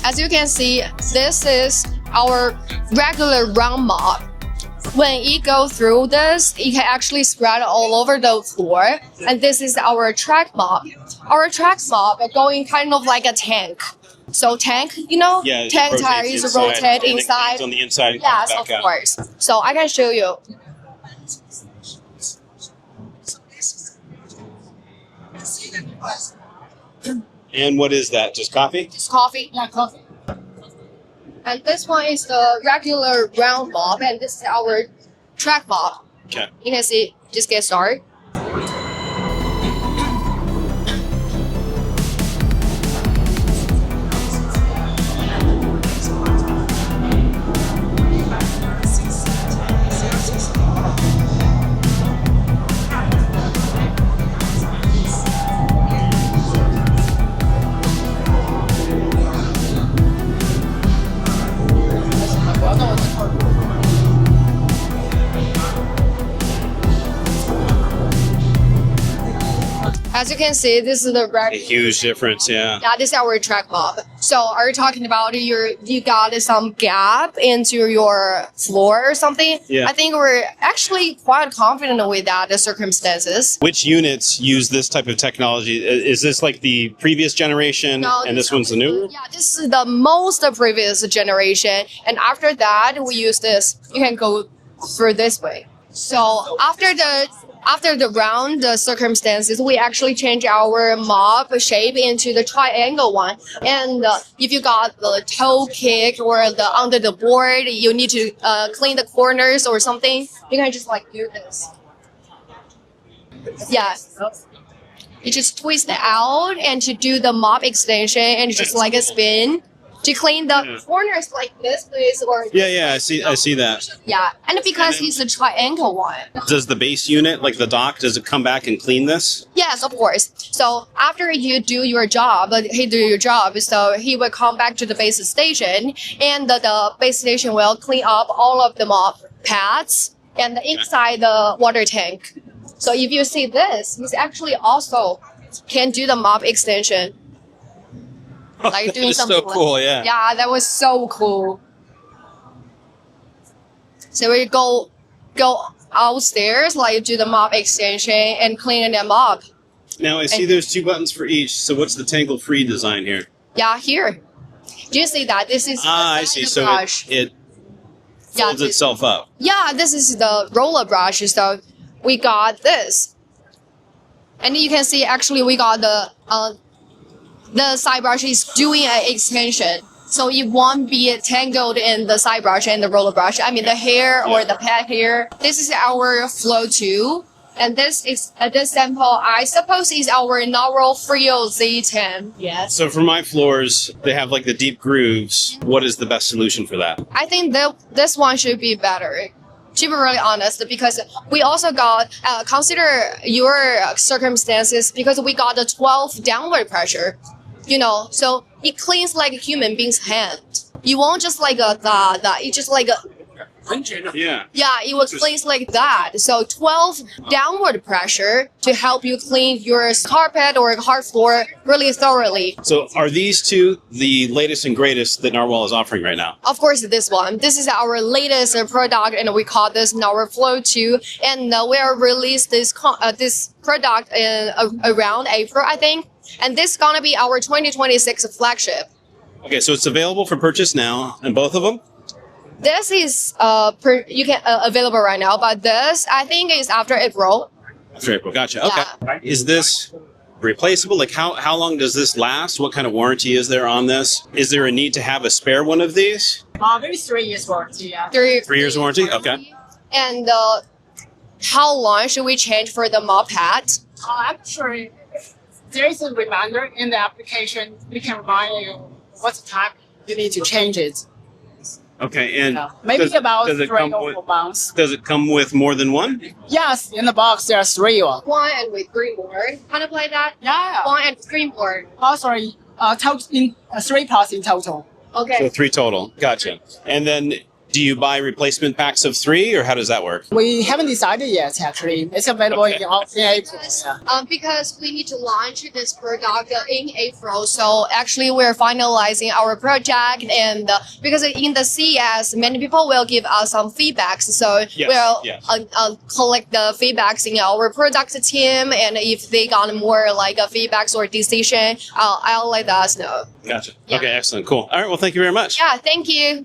As you can see, this is our regular round mop. When it goes through this, it can actually spread all over the floor. And this is our track mop. Our track mop is going kind of like a tank. So tank, you know, Yeah, tank tires rotate inside. On the inside and Yes, comes of back out. course. So I can show you. And what is that? Just coffee? It's coffee. Yeah, coffee. And this one is the regular round mop, and this is our track mop. Okay. You can see, just get started. As you can see, this is the A regular. huge difference, yeah. Yeah, this is our track mop. So are you talking about you got some gap into your floor or something? Yeah. I think we're actually quite confident with that, the circumstances. Which units use this type of technology? Is this like the previous generation and this one's the new one? Yeah, this is the most previous generation. And after that, we use this. You can go through this way. So after the round circumstances, we actually change our mop shape into the triangle one. And if you got the toe kick or the under the board, you need to clean the corners or something. You can just like do this. Yeah. You just twist it out and to do the mop extension and just like a spin. To clean the corners like this, please, or Yeah, I see that. yeah, and because it's a triangle one. Does the base unit, like the dock, does it come back and clean this? Yes, of course. So after you do your job, so he will come back to the base station, and the base station will clean up all of the mop pads and inside the water tank. So if you see this, he's actually also can do the mop extension. Like doing That's something so cool, yeah. Yeah, that was so cool. So we go upstairs, like do the mop extension and clean them up. Now I see there's 2 buttons for each, so what's the Tangle-free design here? Yeah, here. Do you see that? This is I see, so it folds itself up. Yeah, this is the roller brush, so we got this. And you can see actually we got the side brush is doing an extension. So it won't be tangled in the side brush and the roller brush. I mean the hair or the pet hair. This is our Flow 2. And this sample, I suppose, is our Narwal Flow Z10. Yes. So for my floors, they have like the deep grooves. What is the best solution for that? I think this one should be better. To be really honest, because we also got, consider your circumstances, because we got the 12 downward pressure, you know, so it cleans like a human being's hand. You won't just like it just like Yeah. yeah, it will clean like that. So 12 downward pressure to help you clean your carpet or hard floor really thoroughly. So are these 2 the latest and greatest that Narwal is offering right now? Of course, this one. This is our latest product, and we call this Narwal Flow 2. And we are released this product in around April, I think. And this is gonna be our 2026 flagship. Okay, so it's available for purchase now, and both of them? This is available right now, but this I think is after April. After April, gotcha. Okay. Is this replaceable? Like how long does this last? What kind of warranty is there on this? Is there a need to have a spare one of these? Maybe 3 years warranty, yeah. 3 years warranty? Okay. And how long should we change for the mop pad? Actually, there is a reminder in the application. We can remind you what's the time you need to change it. Okay, and Maybe about does it 3 come or with, 4 months. Does it come with more than one? Yes, in the box there are 3 of them. One and with 3 more. Kind of like that? Yeah. 1 and 3 more. Oh, sorry. Total in 3 parts in total. Okay. So 3 total. Gotcha. And then Do you buy replacement packs of 3, or how does that work? We haven't decided yet, actually. It's available in April. Yeah. Because we need to launch this product in April, so actually we're finalizing our project, and because in the CES, many people will give us some feedbacks, so we'll collect the feedbacks in our product team, and if they got more like feedbacks or decision, I'll let us know. Gotcha. Yeah. Okay, excellent, cool. All right, well, thank you very much. Yeah, thank you.